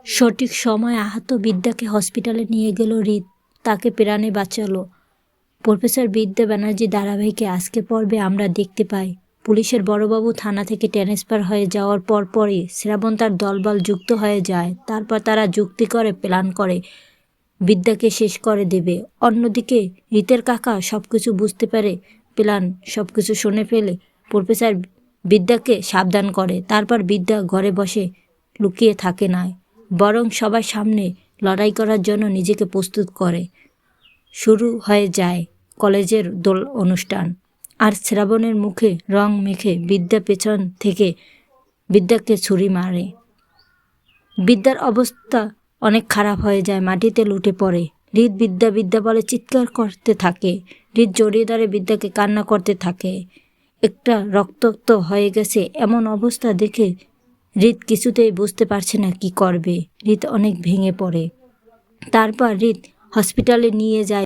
সঠিক সময়ে আহত বিদ্যাকে হসপিটালে নিয়ে গেল হৃদ, তাকে প্রাণে বাঁচালো প্রফেসর বিদ্যা ব্যানার্জি। ধারাবাহিকে আজকে পর্বে আমরা দেখতে পাই পুলিশের বড়বাবু থানা থেকে ট্রান্সফার হয়ে যাওয়ার পরপরই শ্রাবণ তার দলবল যুক্ত হয়ে যায়। তারপর তারা যুক্তি করে প্ল্যান করে বিদ্যাকে শেষ করে দেবে। অন্যদিকে রীতের কাকা সব কিছু বুঝতে পারে, প্ল্যান সব কিছু শুনে ফেলে প্রফেসর বিদ্যাকে সাবধান করে। তারপর বিদ্যা ঘরে বসে লুকিয়ে থাকে না, বরং সবার সামনে লড়াই করার জন্য নিজেকে প্রস্তুত করে। শুরু হয়ে যায় কলেজের দোল অনুষ্ঠান, আর শ্রাবণের মুখে রং মেখে বিদ্যা পেছন থেকে বিদ্যাকে ছুরি মারে। বিদ্যার অবস্থা অনেক খারাপ হয়ে যায়, মাটিতে লুটে পড়ে। হৃদ বিদ্যা বিদ্যা বলে চিৎকার করতে থাকে। হৃদ জড়িয়ে ধরে বিদ্যাকে কান্না করতে থাকে। একটা রক্তাক্ত হয়ে গেছে এমন অবস্থা দেখে হৃদ কিছুতেই বুঝতে পারছে না কি করবে। হৃদ অনেক ভেঙে পড়ে। তারপর হৃদ হসপিটালে নিয়ে যায়